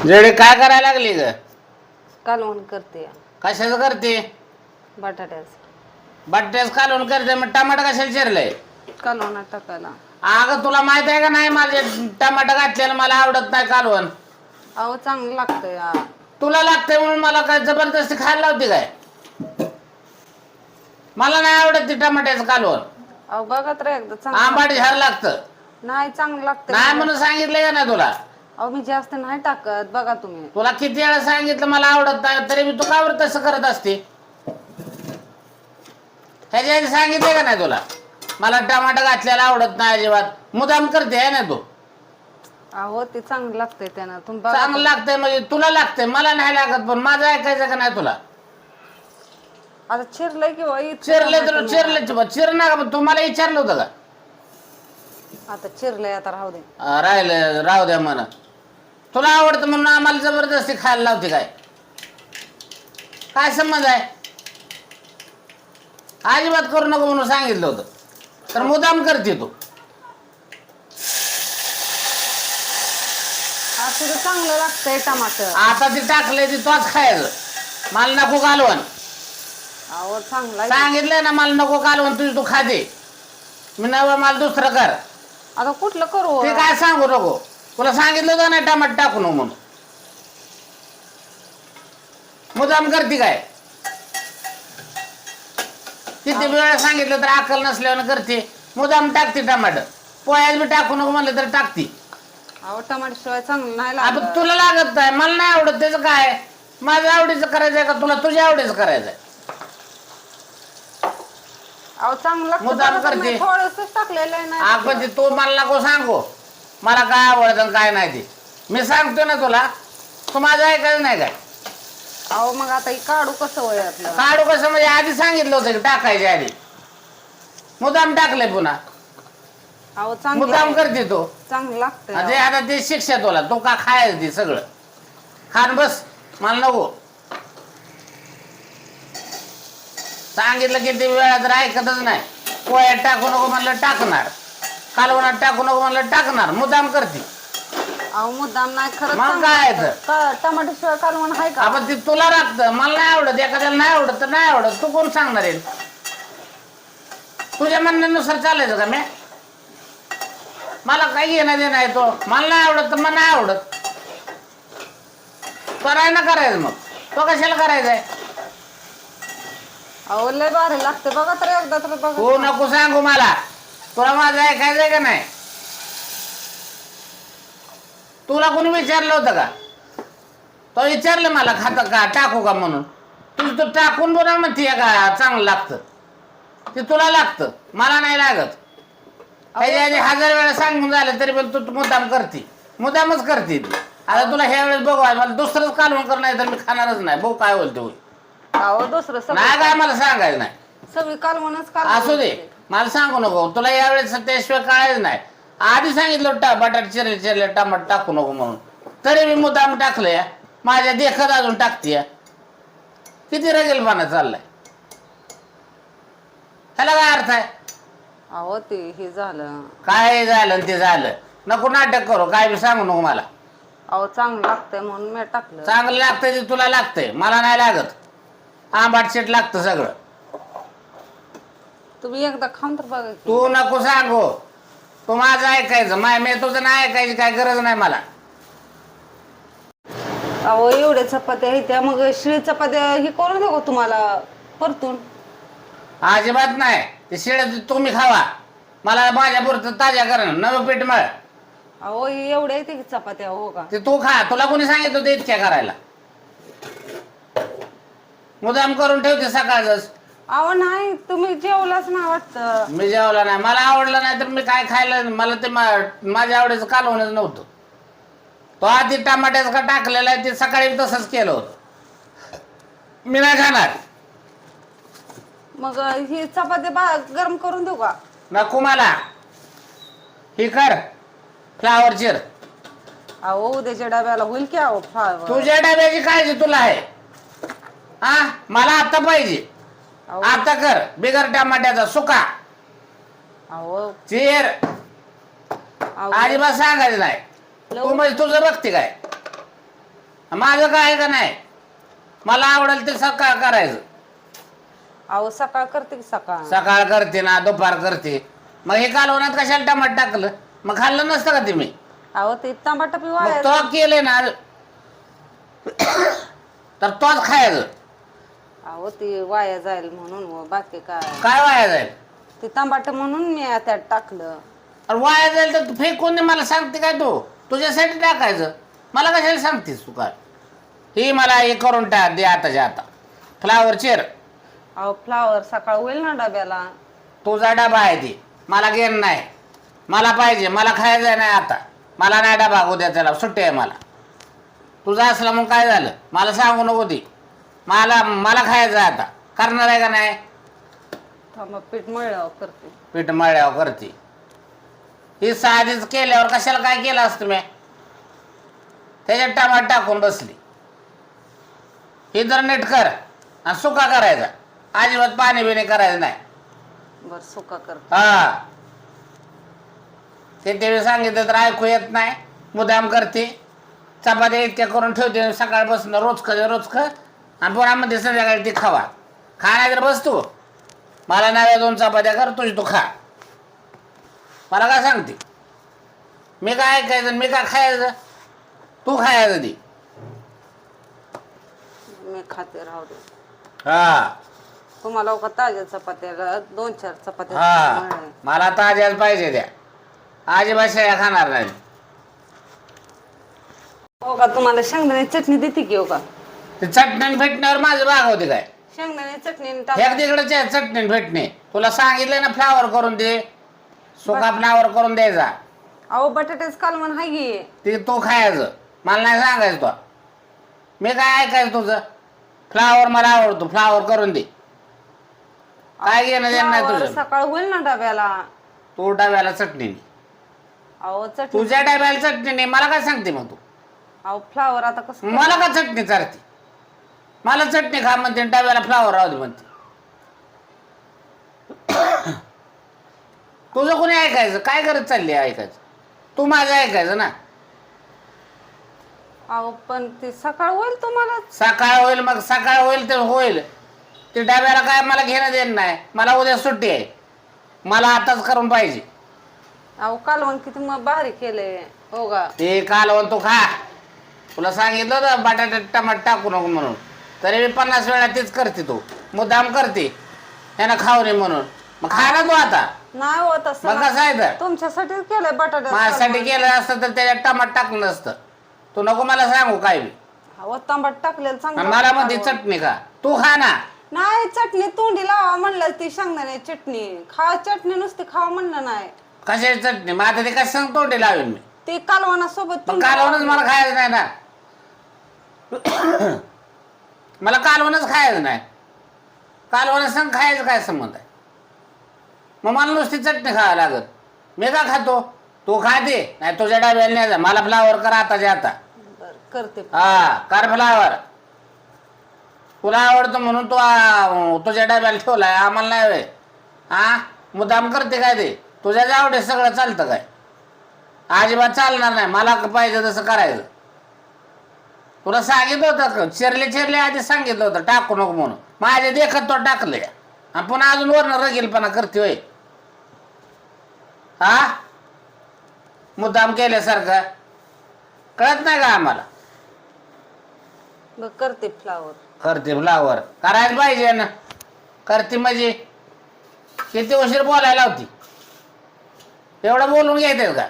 जेडे काय करायला लागली ग? कालवण करते. कशाचं करते? बटाट्याच कालवण करते. मग टमाटा कशाला चिरलंय? कालवणात टाकायला. अगं तुला माहित आहे का नाही माझे टमाटा घातलेलं मला आवडत नाही कालवण. अहो चांगलं लागतंय. तुला लागतंय म्हणून मला काय जबरदस्ती खायला लावते काय? मला नाही आवडत ते टमाट्याचं कालवण. अहो बघा तर एकदा आंबाट झाड लागतं. नाही चांगलं लागतं नाही म्हणून सांगितलंय का नाही तुला? अहो मी जास्त नाही टाकत. बघा तुम्ही. तुला किती वेळा सांगितलं मला आवडत नाही तरी मी तू का बरं तसं करत असते? ह्याच्या आधी सांगितलंय का नाही तुला? मला टमाटा घातलेला आवडत नाही अजिबात. मुदाम करते आहे ना तू. अहो ते चांगलं लागतंय त्यानं. तुम्ही चांगलं लागतंय म्हणजे तुला लागतंय मला नाही लागत पण माझं ऐकायचं का नाही तुला? आता चिरलंय किंवा चिरलं तर चिरलं चिर ना का तुम्हाला विचारलं होतं का? आता चिरलंय आता राहू दे. राहिलं राहू द्या म्हणा. तुला आवडतं म्हणून आम्हाला जबरदस्ती खायला लावते काय? काय संबंध आहे? अजिबात करू नको म्हणून सांगितलं होतं तर मुदाम करते तू. आता चांगलं लागतंय टमाटर. आता ते टाकलंय ते तोच खायचं. मला नको कालवण. अहो चांगला सांगितलंय ना मला नको कालवण तुझी तू खाते. मी नवं मला दुसरं कर. आता कुठलं करू? ते काय सांगू नको. तुला सांगितलं होतं ना टमाटर टाकू नको म्हणून. मुदाम करते काय? किती वेळा सांगितलं तर अक्कल नसल्यावर करते. मुदाम टाकते टमाटर. पोह्यात बी टाकू नको म्हणलं तर टाकते. अहो टमाटर शिवाय चांगलं नाही आता लागत. तुला लागत नाही मला नाही आवडत त्याचं काय? माझ्या आवडीचं करायचंय का तुला तुझ्या आवडीचं करायचंय? अहो चांगलं मुद्दाम लागतं. करते. थोडंसंच टाकलेलं आहे ना. आपण ते तू मला नको सांगू मला काय आवडतं काय नाही ते. मी सांगतो ना तुला. तू माझं ऐकायचं नाही काय? अहो मग आता हे काढू कसं वय आपलं? काढू कसं म्हणजे आधी सांगितलं होतं की टाकायच्या आधी. मुद्दाम टाकलंय पुन्हा. अहो चांगलं मुद्दाम करते तू. चांगलं लागतंय. म्हणजे आता ते शिक्षा तुला तू का खायचं ते सगळं खान बस. मला नको सांगितलं किती वेळा तर ऐकतच नाही. पोह्यात टाकू नको म्हणलं टाकणार. कालवणात टाकू नको म्हणलं टाकणार. मुद्दाम करते. अहो मुद्दाम नाही खरंच. मग काय आहे तर? टमाटर शिवाय कालवण आहे का? आपण ते तुला लागतं मला नाही आवडत. एखाद्याला नाही आवडत तर नाही आवडत. तू कोण सांगणार आहे? तुझ्या म्हणण्यानुसार चालायचं का मी? मला काही येणं देणं आहे तो. मला नाही आवडत तर मला नाही आवडत. कराय ना करायचं मग. तो कशाला करायचंय? अहो लय भारी लागते. बघा तर एकदा तर बघा. तू नको सांगू मला. तुला माझं ऐकायचंय का नाही? तुला कोणी विचारलं होतं का? तो विचारलं मला खातं का टाकू का म्हणून. तू टाकून बोला म्हणते का चांगलं लागतं. ते तुला लागतं मला नाही लागत. त्याच्या आधी 1000 वेळा सांगून झालं तरी पण तू मुद्दाम करते. मुद्दामच करते ती. आता तुला ह्या वेळेस बघू मला दुसरंच कालवण कर नाही तर मी खाणारच नाही. भाऊ काय बोलते होईल अहो दुसरं नाही काय मला सांगायचं नाही. सगळी कालवणच असू दे मला सांगू नको. तुला यावेळेस त्याशिवाय कळायचं नाही. आधी सांगितलं बटाटे चिरले चिरले टमाटर टाकू नको म्हणून तरी मी मुद्दाम टाकलंय. माझ्या देखत अजून टाकते. किती रगेलपणा चाललाय. ह्याला काय अर्थ आहे? अहो ते हे झालं. काय झालं ते झालं. नको नाटक करू. काय बी सांगू नको मला. अहो चांगलं लागतंय म्हणून मी टाकलं. चांगलं लागतंय ते तुला लागतंय मला नाही लागत. आंबाट शेट लागतं सगळं. तुम्ही एकदा खाऊन तर बघा. तू नको सांगू. तू माझं ऐकायचं मी तुझं नाही ऐकायची काय गरज नाही मला. अहो एवढ्या चपात्या आहेत त्या मग शिळी चपात्या हे करून देऊ का तुम्हाला परतून? अजिबात नाही. ते शिळ्या तुम्ही खावा. मला माझ्या पुरतं ताज्या करणं नवं पीठ मळ. अहो एवढ्या येते की चपात्या हो का? ते तू खा. तुला कोणी सांगितलं होतं इतक्या करायला? मुदाम करून ठेवते सकाळच. अहो नाही तुम्ही जेवलाच ना वाटतं. मी जेवला नाही. मला आवडलं नाही तर मी काय खायला. मला ते माझ्या आवडीचं कालवणच नव्हतं. तो आधी टमाट्याचं का टाकलेलं आहे ते सकाळी तसंच केलं होतं. मी नाही खाणार. मग ही चपात्या गरम करून देऊ का? नको मला. ही कर फ्लावर चिर. अहो उद्याच्या डब्याला होईल की अहो फ्लावर. तुझ्या डब्याची काळजी तुला आहे. हा मला आता पाहिजे. आता कर बिगर टमाट्याचा सुका. अहो चिर. अजिबात सांगायचं नाही. तू म्हणजे तुझं बघते काय? माझं काय आहे का नाही, मला आवडेल ते सकाळ करायचं. अहो सकाळ करते की सकाळ. सकाळ करते ना दुपार करते, मग हे कालवणात कशाला टमाट टाकलं, मग खाल्लं नसतं का ते मी. अहो ते टमाटा मग पिवाय. तो केले ना तर तोच खायचं. अहो ते वाया जाईल म्हणून बाकी काय. काय वाया जाईल? ते टमाट म्हणून मी त्यात टाकलं. अरे वाया जाईल तर फेकून दे, मला सांगते काय तू, तुझ्यासाठी टाकायचं, मला कशाला सांगतेस तू काय. ही मला हे करून टाक दे आताच्या आता, फ्लावर चेर. अहो फ्लावर सकाळ होईल ना डब्याला. तुझा डबा आहे ती, मला घेणं नाही, मला पाहिजे, मला खायचं नाही आता, मला नाही डबा उद्या, त्याला सुट्टी आहे मला. तुझा असला मग काय झालं, मला सांगू नको ती, मला खायचं आहे आता. करणार आहे का नाही? थांबा पीठ मळल्यावर करते. पीठ मळल्यावर करते. ही साधीच केल्यावर कशाला काय केलं असतं मी, त्याच्यात टमाट टाकून बसली. ही जर नीट कर आणि सुका करायचा, अजिबात पाणी बिणी करायचं नाही. बर सुका करते. हा ते सांगितलं तर ऐकू येत नाही, मुद्दाम करते. चपात्या इतक्या करून ठेवते सकाळपासून, रोज आणि पुन्हा मध्ये संध्याकाळी ती खावा. खाण्या तर बसतो, मला नव्या 2 चपात्या कर, तुझी तू खा. मला काय सांगते, मी काय ऐकायचं, मी काय खायचं, तू खायचं ती. मी खाते राहू दे. हा तुम्हाला का ताज्या चपात्या 2-4 चपात्या हा मळल्या. मला ताज्याच पाहिजे त्या, अजिबात शेळ्या खाणार नाही. हो का तुम्हाला शेंगदाणे चटणी देते की हो का. ते चटणी फेटण्यावर माझं भाग होते काय. शेंगदाणे चटणी एक तिकडे चटणी फेटणे, तुला सांगितलं ना फ्लावर करून दे, सुका फ्लावर करून द्यायचा. अहो बटाट्याच कालवण हाय की. ते तो खायचं, मला नाही सांगायचं तो. मी काय ऐकायचं तुझं, फ्लावर मला आवडतो, फ्लावर करून दे. काय घेणं देणं नाही फ्लावर तुझं. सकाळ होईल ना डब्याला. तू डब्याला चटणी, अहो चटणी. तुझ्या डब्याला चटणी नाही, मला काय सांगते मग तू. अहो फ्लावर आता कसं मला का चटणी चालते, मला चटणी खा म्हणते, डब्याला फ्लावर राहू दे म्हणते. तुझं कोणी ऐकायचं, काय करत चालली ऐकायचं, तू माझं ऐकायचं ना. अहो पण ते सकाळ होईल तुम्हाला. सकाळ होईल, मग सकाळ होईल तर होईल, ते डब्याला काय मला घेणं देणं नाही, मला उद्या सुट्टी आहे, मला आताच करून पाहिजे. अहो कालवण किती मग भारी केलंय हो का. ते कालवण तू खा, तुला सांगितलं होतं बटाटा टमाट टाकू नको म्हणून, तरी मी 50 वेळा तेच करते, तू मुद्दाम करते त्यांना खाऊ नये म्हणून. मग खा ना तू आता. नाही होत असं. मग कसं आहे तर, तुमच्यासाठी केलंय बटाटा. माझ्यासाठी केलं असतं तर त्याच्यात टमाट टाकलं नसतं. तू नको मला सांगू काय बी. अहो तांबट टाकलेलं चांगलं. मला म्हणते चटणी खा, तू खा ना. नाही चटणी तोंडी लावा म्हणलं, ती शेंगदाणे चटणी खा, चटणी नुसती खावा म्हणलं नाही. कशाची चटणी, मग आता ते कसं सांग तोंडी लावेल मी. ते कालवणासोबत मग कालवणच मला खायचं नाही ना. मला कालवणच खायचं नाही, कालवण संग खायचं काय संबंध आहे. मग मला नुसती चटणी खावं लागत, मी का खातो, तू खाते नाही, तुझ्या डाब्याला नाही जा. मला फ्लावर कर आताच्या आता. बरं करते. हा कर फ्लावर, तुला आवडतं म्हणून तू तुझ्या डाब्याला ठेवलाय, आम्हाला नाही होय. हा मुद्दाम करते काय ते, तुझ्या आवडे सगळं चालतं काय, अजिबात चालणार नाही. मला पाहिजे तसं करायचं. तुला सांगितलं होतं चिरले आधी सांगितलं होतं टाकू नको म्हणून, माझे देखत तो टाकले आणि पुन्हा अजून वरण रगेलपणा करते होय. हा मुद्दाम केल्यासारखं कळत नाही का आम्हाला. बरं करते फ्लावर. करते फ्लावर, करायला पाहिजे ना. करते म्हणजे किती उशीर बोलायला होती, एवढं बोलून घ्यायचं का.